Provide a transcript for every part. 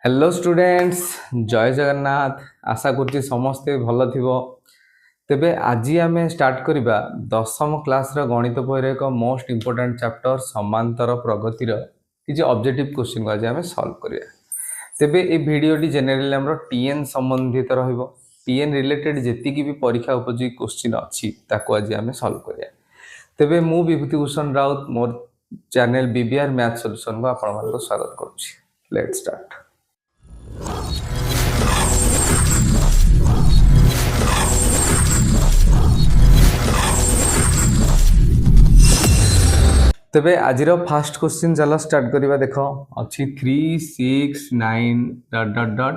Hello students, जय जगन्नाथ। आशा करछि समस्ते भल थिबो। तेबे आजी आमे स्टार्ट करिबा दशम क्लास रो गणित बहिर एक मोस्ट इंपोर्टेंट चैप्टर समांतर प्रगति रो किछि ऑब्जेक्टिव क्वेश्चन को आज आमे सॉल्व करिया। तेबे ए वीडियोटी जनरली हमरो टीएन संबंधित रहइबो। टीएन रिलेटेड जेतिकी भी परीक्षा उपयोगी क्वेश्चन अछि ताको आज आमे सॉल्व करिया। तेबे मु विभूति भूषण राउत मोर चैनल बीबीआर मैथ सॉल्यूशन को आपण मानको स्वागत करूछि। Let's start. तेबे आजिर फास्ट क्वेश्चन चलो स्टार्ट करिबा। देखो अछि 3 6 9 डॉट डॉट डॉट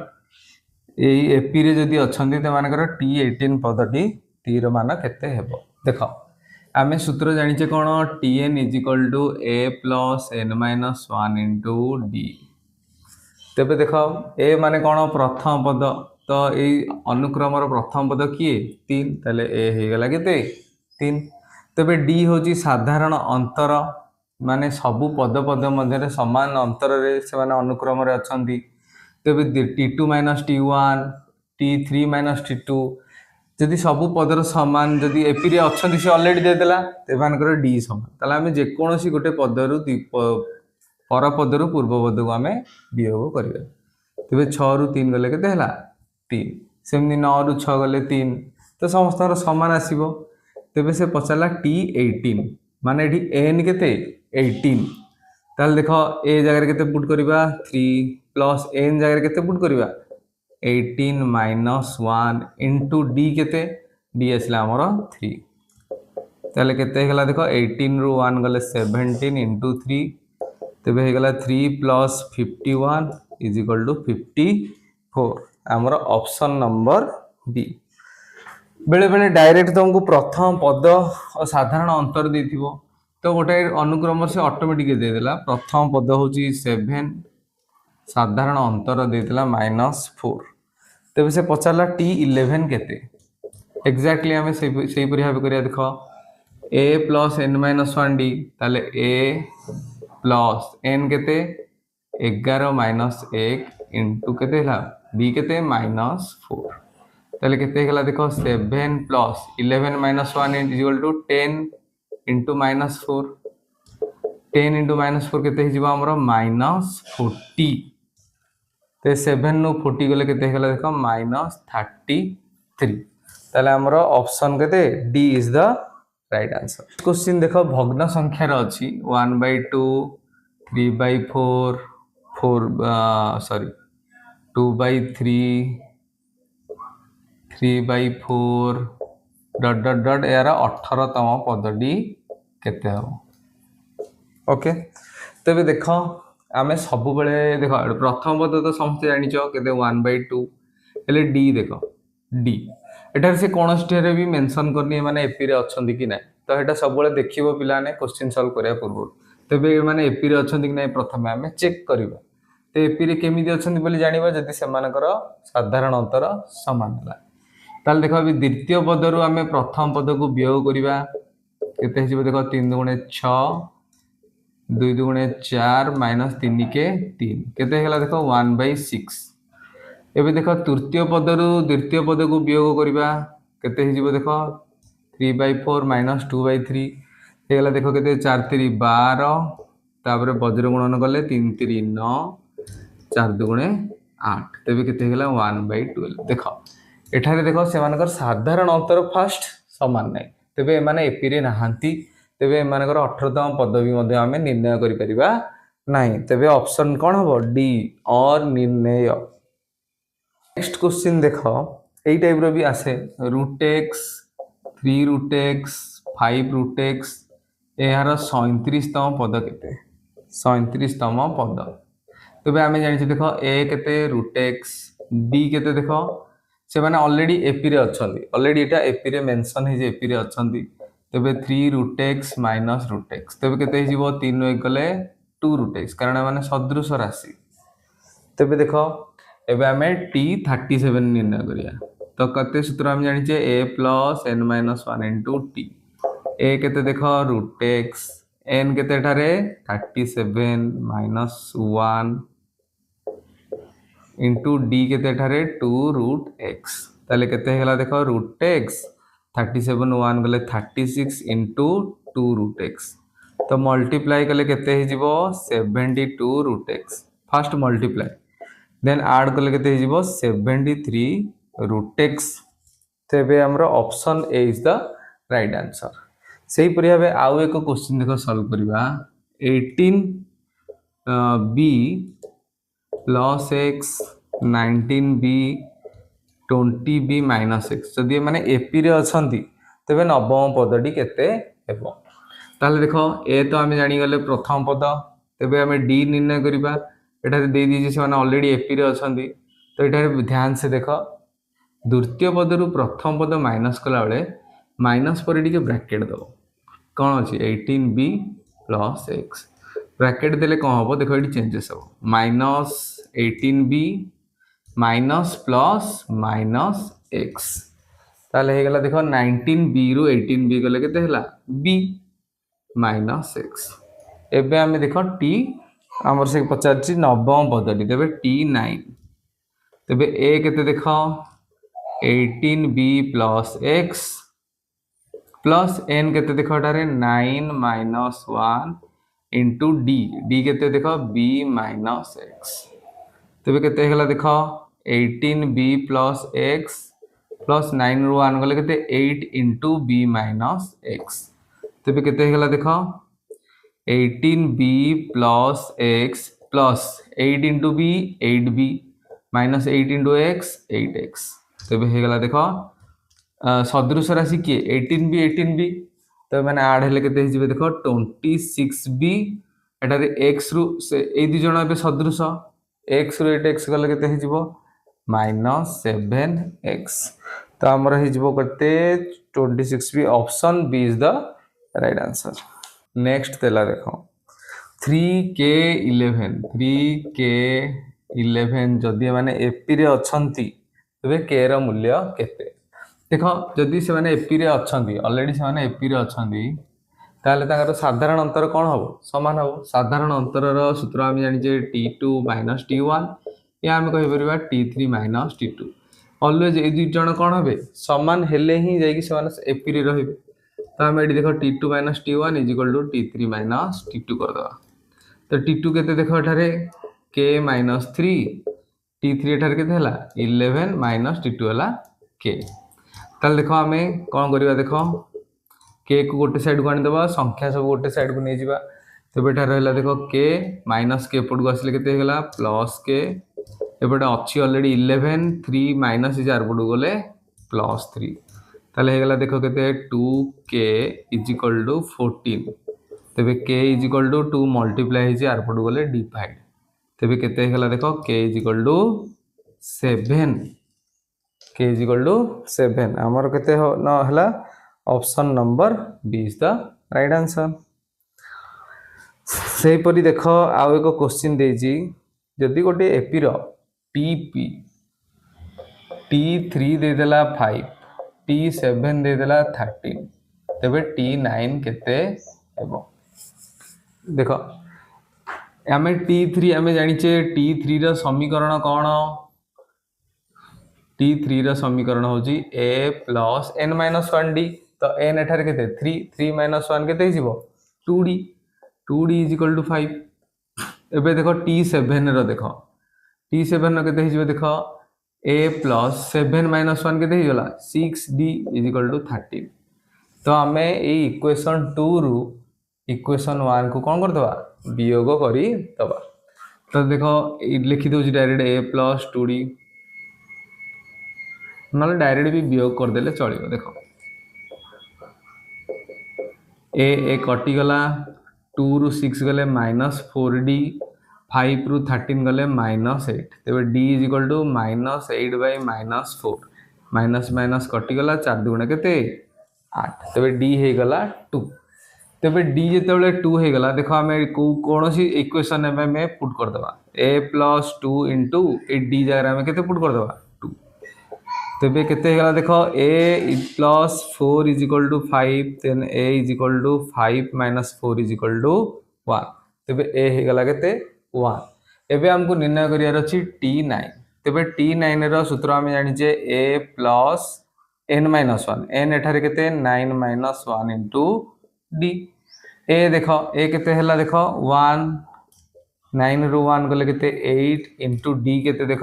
एई एपी रे जदी अछंती त मानकर t18 पदटी t रो मान केते हेबो। देखो आमे सूत्र जानिचे कोन tn = a + n - 1 * d। तेबे देखो ए माने कोन प्रथम पद, तो एई अनुक्रम रो प्रथम पद किए 3, तले ए हे गेला केते 3। तेबे d होची साधारण अंतर, माने सबु पद पद मध्य समान अंतर रे से माने अनुक्रम रे अछंती। तेबे t2 - t1 t3 - t2 जदि सबु पदर समान जदि एपी रे अछंती से ऑलरेडी दे देला ते मानकर d समान। तले हमें जे कोनोसी गोटे पदरु पर पदरु पूर्व पद को हमें वियोग करिवे। तेबे 6 रु 3 गले केते हला 3, सेमनी 9 रु 6 गले 3, तो समस्त समान आसीबो। तेबे से पचाला t18 माने एठी n केते 18। ताल देखो ए जगह रे केते पुट करिबा 3 प्लस n जगह रे केते पुट करिबा 18 - 1 इनटू d केते d असला हमर 3। ताले केते हेला देखो 18 रु 1 गले 17 इनटू 3, तेबे हे गला 3 प्लस 51 = 54। हमर ऑप्शन नंबर बी। बेले बेले डायरेक्ट तुमको प्रथम पद और साधारण अंतर देथिबो, तो गोटे अनुक्रम से ऑटोमेटिक दे देला। प्रथम पद होची 7, साधारण अंतर देथिला -4। तेबे से पचारला t11 केते एग्जैक्टली हमें सही परि भाबे करिया। देखो a + n - 1 d, ताले a प्लस n केते 11 - 1 इनटू केते हला d केते -4। ताले केते हला देखो 7 प्लस 11 - 1 = 10 इनटू -4। 10 इनटू -4 केते हिजिबो हमरो -40। ते 7 नु 40 गले केते हेला देखो -33। ताले हमरो ऑप्शन केते D is the right answer. Question देखो भग्न संख्या रो अछि 1/2 3/4 2/3 3/4 डॉट डॉट डॉट यार 18तम पदटी केते हो। ओके, तेबे देखो आमे सब बेले देखो प्रथम पद तो समस्त जानिचो केते 1/2 हेले d। देखो d एटार से कोन स्टेरे भी मेंशन करनी माने एपी रे अछंती कि नै, तो एटा सब बेले देखिबो पिला ने क्वेश्चन सॉल्व करिया पूर्व। तेबे माने एपी रे अछंती कि नै प्रथमे आमे चेक करिबा। ते एपी रे केमिति अछंती बोली जानिबा जदि से मानकर साधारण अंतर समान होला। ताल देखो अभी द्वितीय पद रु आमे प्रथम पद को वियोग करिबा। केते हिजिबो देखो 3 * 6 2 * 4 - 3 के 3 केते हेला देखो 1/6। एबे देखो तृतीय पद रु द्वितीय पद को वियोग करिबा। केते हिजिबो देखो 3/4 - 2/3 हेला देखो केते 4 3 12, तापर वज्र गुणन करले 3 3 9 4 2 8, तेबे केते हेला 1/12। देखो एठारे देखो से मानकर साधारण अंतर फास्ट समान नै, तेबे माने एपी रे नहांती। तेबे मानकर 18तम पदवी मध्ये हमें निर्णय करि परिबा नाही। तेबे ऑप्शन कोन हबो डी और निर्णय। नेक्स्ट क्वेश्चन देखो एई टाइप रो भी आसे √x 3√x 5√x एहार 37तम पद केते 37तम पद। तेबे आमे जानि छी देखो a केते √x d केते देखो से माने ऑलरेडी एपी रे अछंती, ऑलरेडी एटा एपी रे मेंशन हे जे एपी रे अछंती। तेबे 3√x - √x तेबे केते हिजिबो 3 नु 1 गले 2√x, कारण माने सदृश राशि। तेबे देखो एबे हमें t37 निर्णय करिया। तो कते सूत्र हम जानि छे a + n - 1 * t। a केते देखो √x, n केते ठारे 37 - 1 इंटू डी केते ठारे 2√x ताले केते हेगला देखो √x 37 1 गले 36 इंटू 2√x तो मल्टीप्लाई कले केते हे जीवो 72√x first multiply then add कले केते हे जीवो 73√x तेबे हमरो option A is the right answer. सही परि भाबे आउ एक क्वेश्चन देखो सॉल्व करबा 18b plus x 19b 20b minus x जदि माने एपी रे अछंती तेबे नवम पदटी केते हेबो ताले देखो ए तो आमे जानि गले प्रथम पद तेबे आमे डी निर्णय करबा एटा दे दीजे से माने ऑलरेडी एपी रे अछंती तो एटा ध्यान से देखो द्वितीय पद रु प्रथम पद माइनस कला बेले माइनस पर टिके ब्रैकेट दो कौन अच्छी 18b प्लस x ब्रैकेट देले कौन हम देखो ये चेंजेस हम minus 18b minus plus minus x ताले हे गला देखो 19b रु 18b गले केते हला b माइनस x एबे हमें देखो t हमर से पचारची नवम पदटी तेबे t9 तेबे a केते देखो 18b plus x plus n केते देखो एटारे 9 माइनस 1 इंटू डी डी केते देखो b माइनस x तेबे केते हेगला देखो 18b प्लस x प्लस 9 रु 1 गले केते 8 इंटू b माइनस x तेबे केते हेगला देखो 18b plus x plus 8 into b 8b minus 8 into x 8x तेबे हेगला देखो सदृश राशि किए 18b तो मैंने ऐड हेले केते हिजिबे देखो 26b एटा रे x रु से ए दि जण एबे सदृश x रु 8x गले केते हिजिबो -7x तो हमर हिजिबो केते 26b option B is the right answer. Next तेला देखो 3k11 जदि माने एपी रे अछंती तबे k रो मूल्य केते देखो जदि से माने एपी रे अछंती ऑलरेडी से माने एपी रे अछंती ताले ताकर साधारण अंतर कोन हो समान हो साधारण अंतर रो सूत्र हम जानि जे t2 - t1 या हम कहि परबा t3 - t2 ऑलवेज ए दु जण कोन होबे समान हेले ही जाई कि से माने एपी रे रहिबे तो हम एडी देखो t2 - t1 = t3 - t2 कर दवा तो t2 केते देखो एठारे k - 3 t3 एठारे केते हला 11 - t2 हला k ताले देखो आमे कोन करबा देखो k को गोटे साइड को आनी दबा संख्या सब गोटे साइड को नहीं जिबा तबे एठा रहला देखो k माइनस k पड को आसले केते हेगला प्लस k एबेटा अछि ऑलरेडी 11 3 माइनस इज आर पड गले प्लस 3 ताले हेगला देखो केते 2k = 14 तबे k = 2 मल्टीप्लाई हिज आर पड गले डिवाइड तबे केते हेगला देखो k = 7 k = 7 हमर केते न हला option number B is the right answer. सही परि देखो आउ एक क्वेश्चन देजी जदि गोटे एपी रो टीपी t3 दे देला 5 t7 दे देला 13 तबे t9 केते हेबो देखो हमें t3 हमें जानि छे t3 रो समीकरण कोन t3 रो समीकरण होजी a + n - 1d तो n एठारे केते 3 3 - 1 केते हिजिबो 2d 2d = 5 एबे देखो t7 रो देखो t7 रो केते हिजिबो देखो a + 7 - 1 केते हिजला 6d = 13 तो हमें ए इक्वेशन 2 रु इक्वेशन 1 को कोन कर दबा वियोग करी दबा तो देखो लिखि दउ डायरेक्ट a + 2d नले डायरेक्ट भी वियोग कर देले चलिबो देखो ए कटि गला 2 रु 6 गले -4d 5 रु 13 गले -8 तबे d = -8/-4 माइनस माइनस कटि गला 4 दुगुणा केते 8 तबे d हे गला 2 तबे d जेतेबेले 2 हे गला देखो हमें कोनोसी इक्वेशन में पुट कर दबा a + 2 इंटू ए d जगह में केते पुट कर दबा 2 तबे केते हे गला देखो a + 4 = 5 देन a = 5 - 4 = 1 तबे a हे गला केते 1 एबे हमको निर्णय करियार अछि t9 तेबे T9 रो सूत्र आम जानिचे a plus n minus 1 n एठारे केते 9 माइनस 1 इंटू d a देख a केते हला देख 1 9 रु 1 गले केते 8 इंटू d केते देख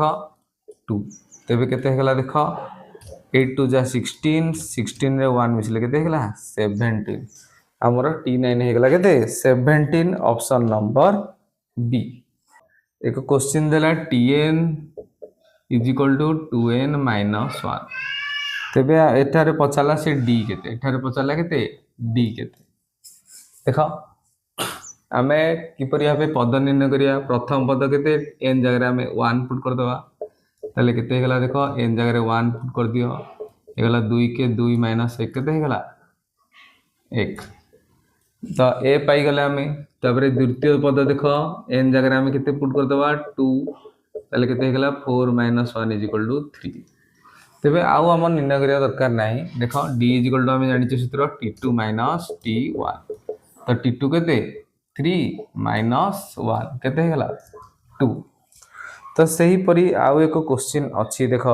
2 तेबे केते हला देख 8 टू जा 16 16 रे 1 मिसले केते हला 17 हमर T9 हे गला केते 17 ऑप्शन नंबर बी। एक क्वेश्चन देला Tn is equal to 2n minus 1 तेबे एठारे पचाला से d केते एठारे पचाला केते d केते देख आमे किपरि भाबे पद निर्णय करिया प्रथम पद केते n जगह आमे 1 पुट कर दवा ताले केते हेगला देखो n जगह 1 पुट कर दियो हेगला 2 के 2 माइनस 1 केते हेगला 1 तो a पाई गले आमे तापरे द्वितीय पद देखो n जगह आमे केते पुट कर दवा 2 ताले केते हेगला 4 माइनस 1 इज इक्वल टू 3 तेबे आउ हम निर्णय करिया दरकार नाही देखो d इज इक्वल टू आमे जानिचे सूत्र t2 माइनस t1 तो t2 केते 3 माइनस 1 केते हेगला 2 तो सही परी आउ एक क्वेश्चन अच्छी देख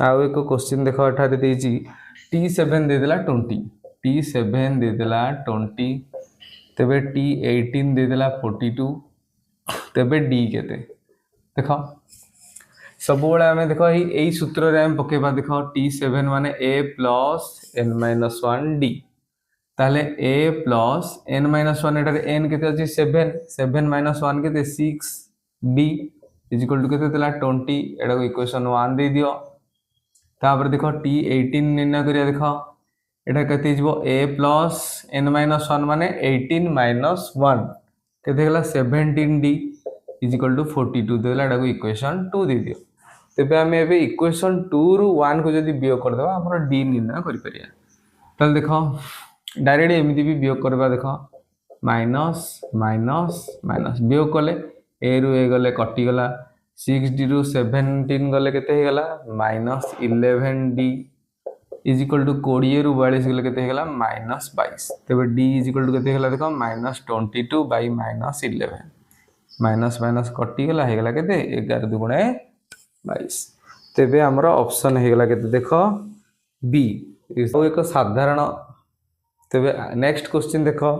आउ एक क्वेश्चन देख एठारे देजी T7 दे देला 20 T7 दे देला 20 तेबे T18 दे देला 42 तेबे D केते देख सब बेले आमे देख एई सूत्र रे हम पकेबा देख T7 माने a plus n minus 1 d ताले a plus n minus 1 एटारे n केते अछि 7 7 माइनस 1 केते 6 d इज इक्वल टू केते देला 20 एटा को इक्वेशन 1 दे दियो तापर देखो T18 निर्णय करिया देखो एटा केते जिवो a प्लस n माइनस 1 माने 18 माइनस 1 केते गेला 17d इज इक्वल टू 42 देला एटा को इक्वेशन 2 दे दियो तेबे आमे एबे इक्वेशन 2 रु 1 को जदी वियोग कर देबा हमर d निर्णय करि परिया तल देखो डायरेक्ट एमिति भी वियोग करबा देखो माइनस माइनस माइनस वियोग कले a रु a गले कटि गला 6d रु 17 गले केते हे गला minus 11d is equal to 20 रु 42 गले केते हे गला माइनस 22 तेबे d इज इक्वल टू केते हेला देखो minus 22 bye minus 11 minus minus कटि गला हे गला केते 11 दुगुणे 22 तेबे हमरा ऑप्शन हे गला केते देखो बी एक साधारण तेबे नेक्स्ट क्वेश्चन देखो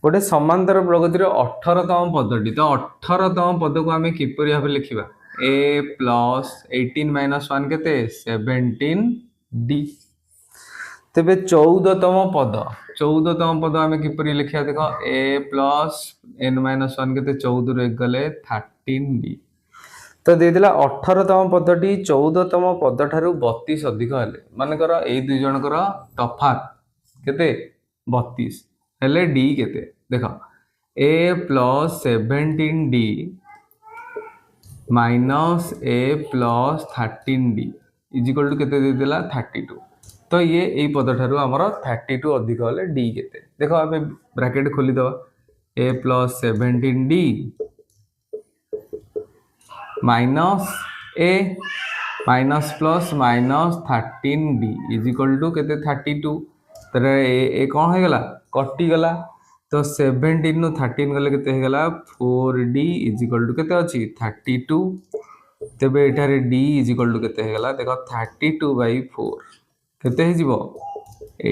गोटे समांतर प्रगतिर 18तम पदटी तो 18तम पद को आमे किपरि भाबे लिखिबा a प्लस 18 माइनस 1 केते 17d तेबे 14तम पद आमे किपरि लिखिया देखो a प्लस n माइनस 1 केते 14 रे गले 13d तो दे दिला 18तम पदटी 14तम पद ठारू 32 अधिक हेले माने कर ए दुई जनकर तफात केते 32 हेले d केते देखो a plus 17d minus a plus 13d is equal to केते दे दिला 32 तो ये ए पद ठारू हमर 32 अधिक हेले d केते देखो आमे ब्रैकेट खोली दवा a plus 17d minus a minus plus minus 13d is equal to केते 32 तर ए कौन है गला कटि गला तो 17 नु 13 गले केते है गला 4d इज इक्वल टू केते अछि 32 तेबे एठारे d इज इक्वल टू केते है गला देखो 32 बाय 4 केते हे जिवो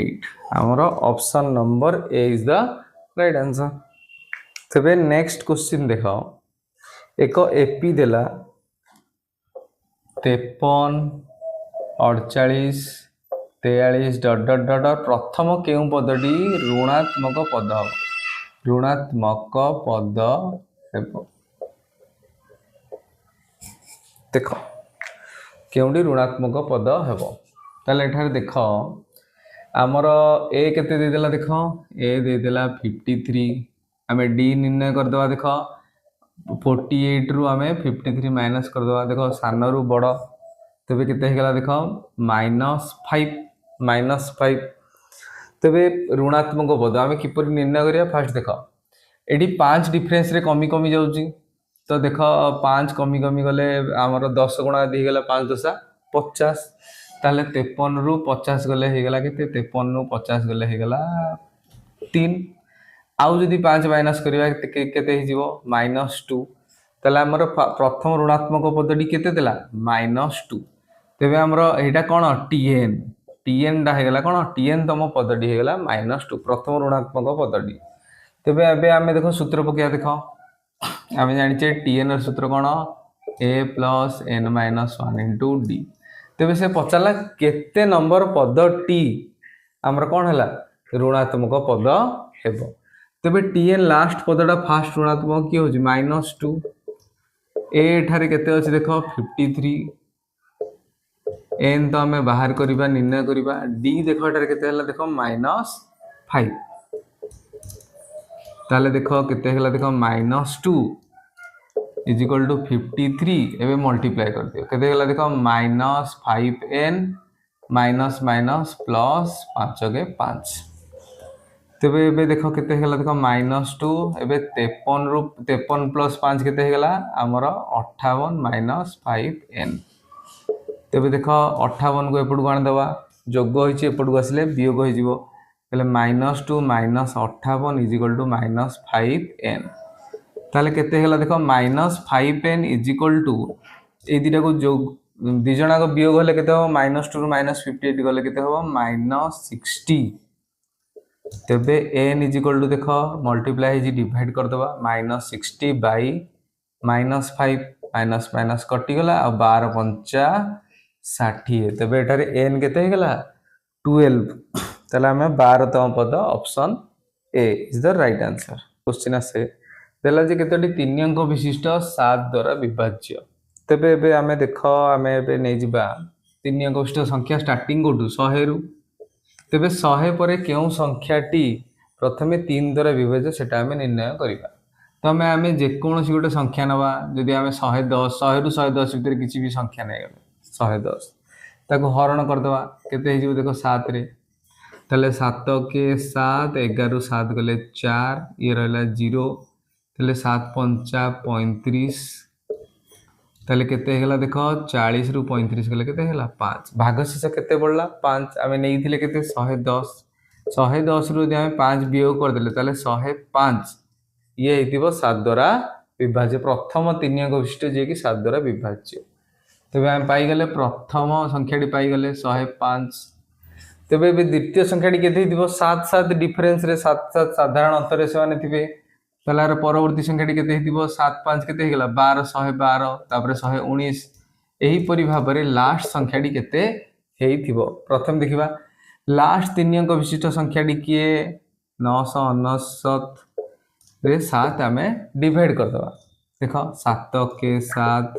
8 हमरो option number A is the right answer. तेबे नेक्स्ट क्वेश्चन देखो एक एपी देला 53 48 43 डॉट डॉट डॉट प्रथम केउ पदटी ऋणात्मक पद ऋणात्मक पद हेबो देखो केउडी ऋणात्मक पद हेबो ताले एठारे देखो आमर ए केते दे देला देखो ए दे देला 53 आमे डी निर्णय कर दवा देखो 48 रु आमे 53 माइनस कर दवा देखो सान रु बड़ तबे केते हे गला देखो -5 तबे ऋणात्मक पद आमे किपर निर्णय करिया फास्ट देखो एडी 5 डिफरेंस रे कमी कमी जाउची तो देखो 5 कमी कमी गले हमर 10 गुणा दे गला 5 10 50 ताले 53 रु 50 गले हे गला केते 53 रु 50 गले हे गला 3 आउ जदि 5 माइनस करवा केते हो -2 ताले हमर प्रथम ऋणात्मक पदटी केते देला -2 तेबे हमर एटा कोन tn tn टा हेगला कोन tn तम पदटी हेगला -2 प्रथम ऋणात्मक पदटी तेबे एबे आमे देखो सूत्र पकिया देखो आमे जानि छे tn र सूत्र कोन a + n - 1 * d तेबे से पचाला केते नंबर पद t हमर कोन हला ऋणात्मक पद हेबो तेबे tn लास्ट पदटा फास्ट ऋणात्मक की होची -2 a ठारे केते अछि देखो 53 n तो हमें बाहर करबा निर्णय करबा d देखो ठारे केते हला देखो -5 ताले देखो केते हला देखो -2 = 53 एबे मल्टीप्लाई कर दियो केते हला देखो -5n माइनस माइनस प्लस 5 के 5 तेबे एबे देखो केते हेगला देखो -2 एबे 53 रु 53 प्लस 5 केते हेगला हमर 58 - 5n तेबे देखो 58 को एपड गण दवा जोग होइछि एपड को आसले वियोग होई जिवो तले -2 - 58 = -5n ताले केते हेगला देखो -5n ए दिटा को जोग दि जणा को वियोग होले केते हो -2 रु -58 गले केते हो -60 तेबे n = देखो मल्टीप्लाई हे डिवाइड कर दवा -60 बाय -5 माइनस माइनस कटि गला आ 12 पंचा 60 तेबे एठारे n केते हे गला 12 तले हमें 12 तम पद option A is the right answer question आसे देला जे केतोटी 3 अंक विशिष्ट 7 द्वारा विभाज्य तेबे एबे हमें देखो हमें एबे नै जिबा 3 अंक विशिष्ट संख्या स्टार्टिंग कोटू 100 रु तेबे 100 परे केउ संख्याटी प्रथमे 3 द्वारा विभाज्य सेटा हमें निर्णय करिबा तो हमें जे कोनोसी गोटे संख्या नबा जदि हमें 110 100 रु 110 भीतर किछि भी संख्या नै गले 110 ताको हरण कर दवा केते हे जिवो देखो 7 रे तले 7 के 7 11 रु 7 गले 4 ये रहला 0 तले 7 पंचा 35 तले केते हेगला देखो 40 रु 35 गले केते हेला 5 भागशेष केते पड़ला 5 आमे नै थिले केते 110 110 रु जे आमे 5 वियोग कर देले तले 105 ये हेतिबो 7 द्वारा विभाज्य प्रथम 3 अंक विशिष्ट जे कि 7 द्वारा विभाज्य तबे आमे पाई गले प्रथम संख्याटी पाई गले 105 तबे द्वितीय संख्याटी केते हितिबो 7 7 डिफरेंस रे 7 7 साधारण अंतर से माने थिबे तलार परवर्ती संख्याटी केते हितिबो 7 5 केते हेगला 12 112 तापर 119 एही परि भाबरे लास्ट संख्याटी केते हेइथिबो प्रथम देखिबा लास्ट 3 अंक विशिष्ट संख्याटी किए 999 रे 7 आमे डिवाइड कर दवा देखो 7 के 7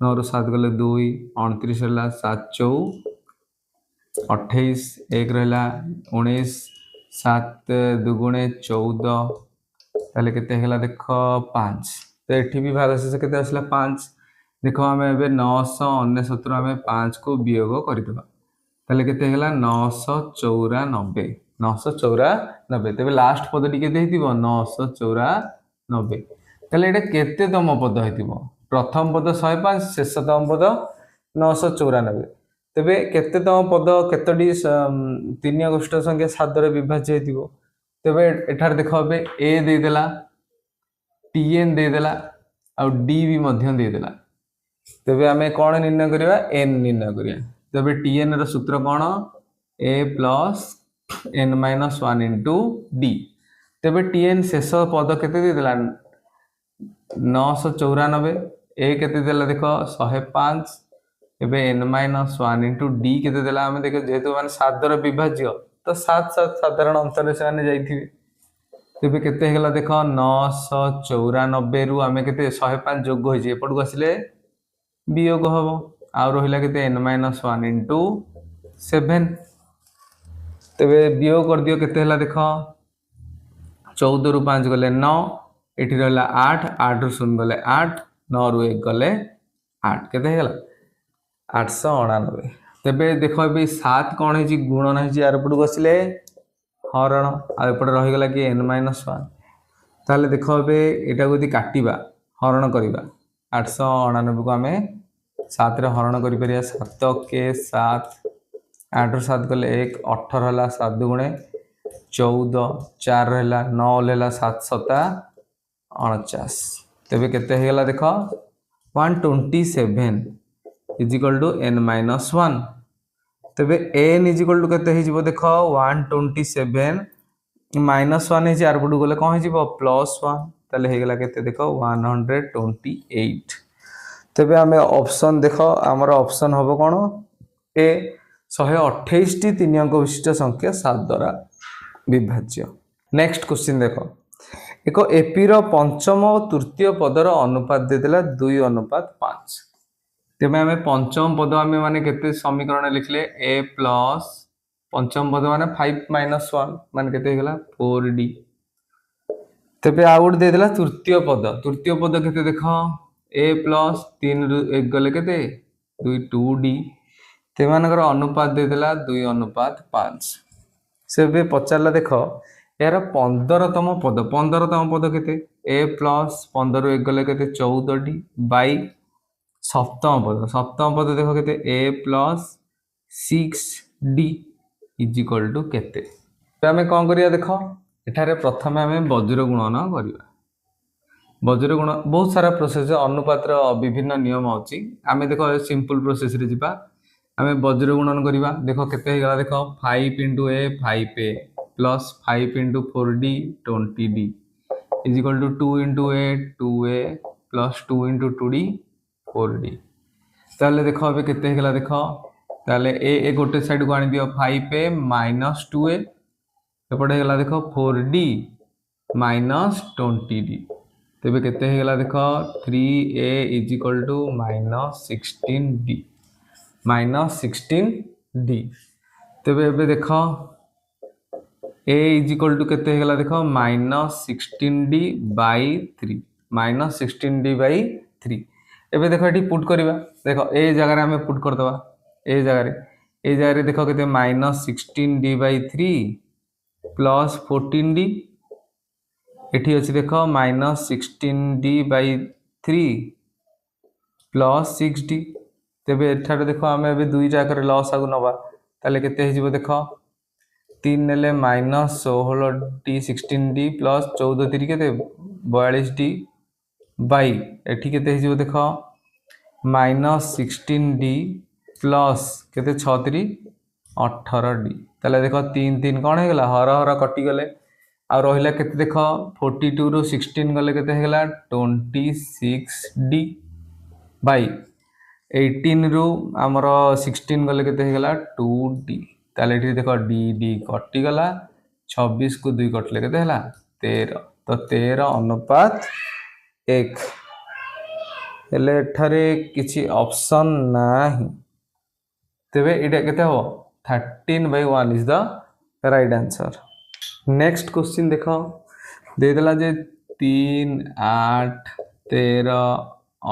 9 रु 7 गले 2 29 रहला 7 4 28 1 रहला 19 7 दुगुणे 14 ताले केते हेगला देखो 5 तो एठी भी भागशेष केते आसला 5 देखो हमें एबे 999 हमें 5 को वियोग करि देबा ताले केते हेगला 994 994 तबे लास्ट पदटी केते हितिबो 994 ताले एटा केते तम पद हितिबो प्रथम पद 105 शेष तम पद 994 तबे केते तम पद केतडी 3 अगस्त संख्या 7 द्वारा विभाज्य हितिबो तबे एठार देखो बे a दे देला tn दे देला और d भी मध्य दे देला तबे हमें कोन निर्णय करिवा n निर्णय करिया तबे tn रो सूत्र कोन a + n - 1 * d तबे tn शेष पद केते दे देला 994 a केते देला देखो 105 एबे n - 1 * d केते देला हमें देखो जेहेतु माने 7 द्वारा विभाज्य तो 7 7 साधारण अंतर से माने जाइथिबे तबे केते हेगला देखो 994 रु हमें केते 105 जोग होई जे एपड को आसिले वियोग हबो आ रहिला केते n - 1 * 7 तबे वियोग कर दियो केते हेला देखो 14 रु 5 गले 9 एठी रहला 8 8 रु 0 गले 8 9 रु 1 गले 8 केते हेगला 899 तबे देखो ए 7 कोन है जी गुणन है जी आर पड को आसिले हरण आ एपड रहि गला कि n - 1 ताले देखो बे एटा को यदि काटिबा हरण करिबा 899 को हमें 7 रे हरण करि परिया 7 के 7 8 रु 7 गले 1 18 हला 7 दुगुणे 14 4 रहला 9 रहला 7 7 49 तेबे केते हेगला देख 127 is equal to n minus 1 तेबे n इज इक्वल टू केते हे देख 127 माइनस 1 है आर पटू गले कौन हो प्लस 1 ताले हेगला केते देख 128 तेबे आमे ऑप्शन देख आमर ऑप्शन हम कौन ए 128 टी 3 अंक विशिष्ट संख्या 7 द्वारा विभाज्य। नेक्स्ट क्वेश्चन देख एक एपी रो पंचम और तृतीय पदर अनुपात देदेला 2:5 तेबे आमे पंचम पद आमे माने केते समीकरण लिखले a प्लस पंचम पद माने 5 माइनस 1 माने केते हेगला 4d तेबे आउट देदेला तृतीय पद केते देख a प्लस 3 रु 1 गले केते 2d तेमानकर अनुपात देदेला 2:5 से बे पचारला देख यार 15तम पद केते a प्लस 15 रु 1 गले केते 14d बाई सप्तम पद देख केते a plus 6d is equal to केते आमे कोन करिया देख एठारे प्रथमे आमे वज्र गुणन करिया वज्र गुण बहुत सारा प्रोसेस अनुपात विभिन्न नियम अछि आमे देखो सिंपल प्रोसेस रे जिबा आमे वज्र गुणन करिबा देखो केते हे गला देखो 5 * a 5a plus 5 * 4d 20d is equal to 2 * a 2a plus 2 * 2d 4d ताले देखो अबे केते हे गला देखो ताले ए गोटे साइड को आनी दियो 5a - 2a एपटे हे गला देखो 4d - 20d तेबे केते हे गला देखो 3a is equal to -16d -16d तेबे एबे देखो a इज इक्वल टू केते हे गला देखो -16d बाई 3 -16d/3 एबे देखो एठी पुट करबा देखो ए जगह रे हमें पुट कर दबा ए जगह रे देखो केते -16d/3 प्लस 14d एठी अछि देखो -16d/3 प्लस 6d तेबे एठारे देखो हमें अबे दुई जाकर लॉस आगु नबा ताले केते हे जिवो देखो 3 नेले -16d 16d प्लस 14 3 केते 42d बाई एठी केते हे जिवो देखो -16d प्लस केते 6 3 18d ताले देखो 3 3 कोन हे गला हर हर कटि गले आ रहिला केते देखो 42 रो 16 गले केते हे गला 26d बाई 18 रो हमरो 16 गले केते हे गला 2d ताले एठी देखो d कटि गला 26 को 2 कटले केते हला 13 तो 13 अनुपात 1 हेले एठारे किछि ऑप्शन नाही तेबे एटा केते हो 13/1 is the right answer. Next question देखो दे देला जे 3 8 13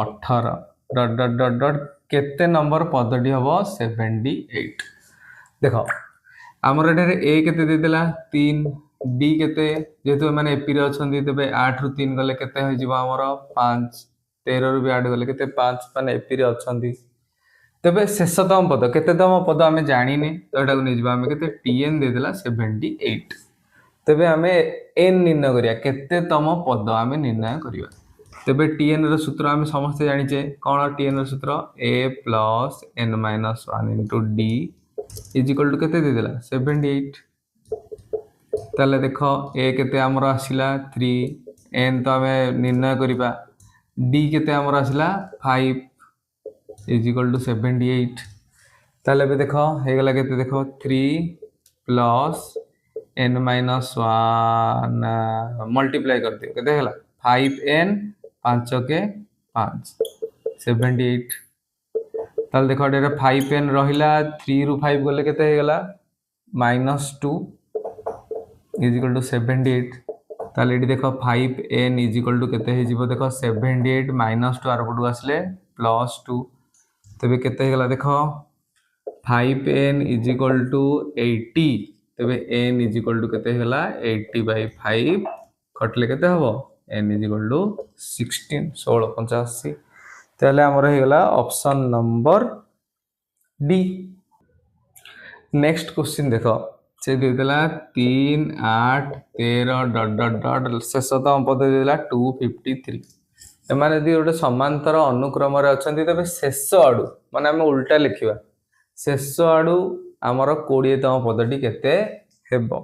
18 डॉट डॉट डॉट डॉट केते नंबर पदटी हबो 78 देखो हमर एठारे a केते दे देला 3 d केते जेतु माने एपी रे अछंदी तबे 8 रु 3 गले केते होई जिवो हमर 5 13 रु भी 8 गले केते 5 माने एपी रे अछंदी तबे शेषतम पद केतेतम पद आमे जानिने तो एटा को नै जिवो आमे केते tn दे देला 78 तेबे आमे n निर्णय करिया केतेतम पद आमे निर्णय करिया तेबे tn रो सूत्र आमे समस्त जानिचे कोन tn रो सूत्र a plus n minus 1 into d is equal to केते दे देला 78 ताले देखो a केते हमर आसिला 3 n तो आमे निर्णय करिबा d केते हमर आसिला 5 इज इक्वल टू 78 ताले बे देखो हे गला केते देखो 3 प्लस n माइनस 1 मल्टीप्लाई कर दियो केते हला 5n 5 के 5 78 ताले देखो एटा 5n रहिला 3 रु 5 गले केते हे गला -2 इज इक्वल टू 78 ताले एटी देखो 5n इज इक्वल टू केते हे जिवो देखो 78 -2 आर पटु आसले +2 तबे केते हे गला देखो 5n इज इक्वल टू 80 तबे n इज इक्वल टू केते हला 80/5 कटले केते हबो n इज इक्वल टू 16 1685 ताले हमर हे गला option number D. Next question देखो से देदेला 3 8 13 डट डट डट शेषतम पद देदेला 253 एमाने यदि गोटे समांतर अनुक्रम अच्छा तेज शेष आड़ू माने आम उल्टा लिखा शेष आड़ू आमर 20तम पदटी केते हेबो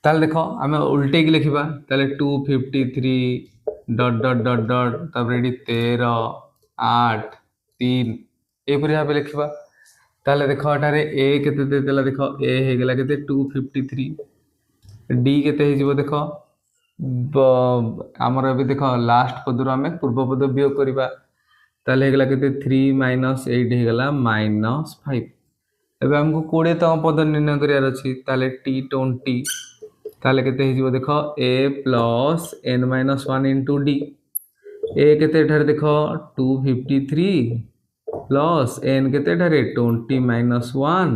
ताले देखो आम उल्टे की लिखा ताले 253 डट डट डट डट तापर ये 13 8 3 एपरी भाव लिखा ताले देखो एटारे ए केते देदेला देखो ए हे गेला केते 253 डी केते हे जिवो देखो आमर ए देखो लास्ट पदरु आम पूर्व पद वियोग करबा ताले हे गेला केते 3 - 8 हे गेला -5 एबे हमको 20तम पद निर्णय करियार अछि ताले T20 ताले केते हे जिवो देखो a + n - 1 * d a केते एठारे देखो 253 प्लस n केते एठारे 20 - 1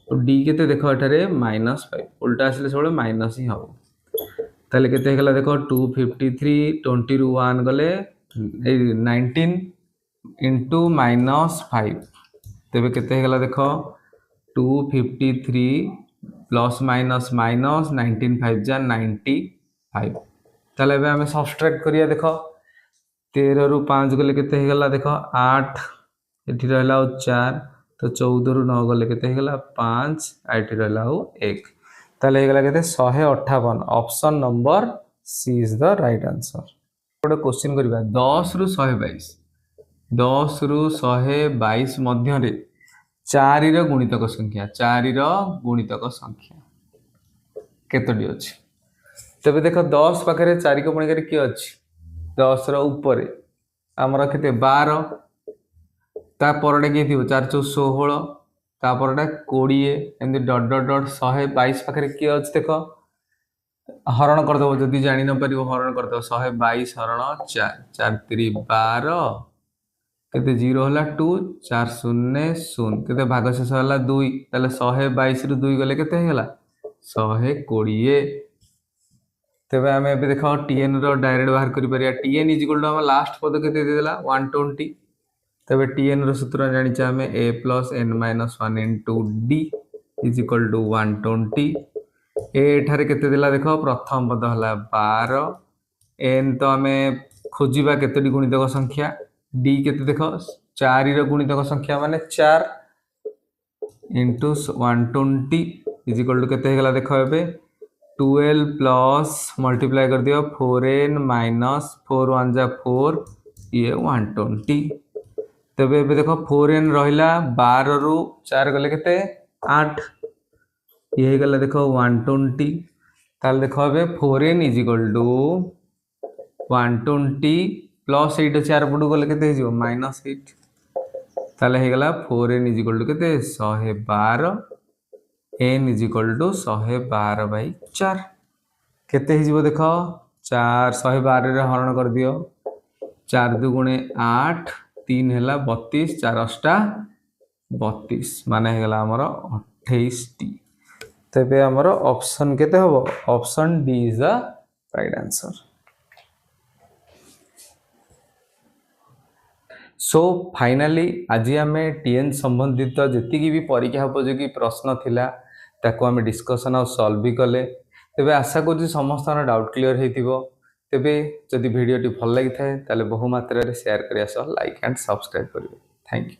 तो d केते देखो एठारे -5 उल्टा आसले सब माइनस ही हो ताले केते हेगला देखो 253 20 रु 1 गले 19 into -5 तेबे केते हेगला देखो 253 प्लस माइनस माइनस 19 5 जा 95 ताले एबे हमें सब्सट्रैक्ट करिया देखो 13 रु 5 गले केते हेगला देखो 8 एठी रहला 4 तो 14 रु 9 गले केते हेगला 5 एठी रहला 1 ताले हेगला केते 158 option number C is the right answer गोटे क्वेश्चन करबा 10 रु 122 10 रु 122 मध्य रे 4 रो गुणितक संख्या 4 रो गुणितक संख्या केतोटी अछि तबे देखो 10 पाखरे 4 को गुणिकर की अछि 10 रो ऊपर हमर केते 12 ता परडे के थिबो 4 4 16 ता परडे 20 एंदी डॉट डॉट डॉट 122 पाखरे की अछि देखो हरण कर दबो जदी जानि न परिबो हरण कर दबो 122 हरण 4 4 3 12 केते 0 होला 2 4 0 0 केते भाग शेष होला 2 ताले 122 रु 2 गले केते हेला 120 तबे हमें एबे देखो tn रो डायरेक्ट बाहर करि परिया tn = हम लास्ट पद केते दे देला 120 तबे tn रो सूत्र जानि छ हमें a + n - 1 * d = 120 ए एठारे केते देला देखो प्रथम पद होला 12 n तो हमें खोजिबा केतोटी गुणितक संख्या d केते देखो 4 रो गुणितक संख्या माने 4 into 120 = केते हेगला देखो एबे 12 प्लस मल्टीप्लाई कर दियो 4n - 4 1 जा 4 ये 120 तबे एबे देखो 4n रहिला 12 रु 4 गले केते 8 ये हेगला देखो 120 ताल देखो एबे 4n = 120 प्लस 8 4 पटू गले केते हिजो -8 ताले हेगला 4n = केते 112 n = 112/4 केते हिजो देखो 4 112 रे हरण कर दियो 4 2 गुणे 8 3 हेला 32 4 8 32 माने हेगला हमर 28 टी तबे हमर ऑप्शन केते होबो option D is the right answer so finally आज आम टीएन संबंधित जी भी परीक्षा उपयोगी प्रश्न थिला ताको आम डिस्कसन और सॉल्व भी कले तेबे आशा करूँ समस्त डाउट क्लियर होइथिबो तेबे जदि वीडियो टी भल लगी थाए ताले बहु मात्रा रे शेयर करिया सह लाइक एंड सब्सक्राइब करिवे थैंक यू।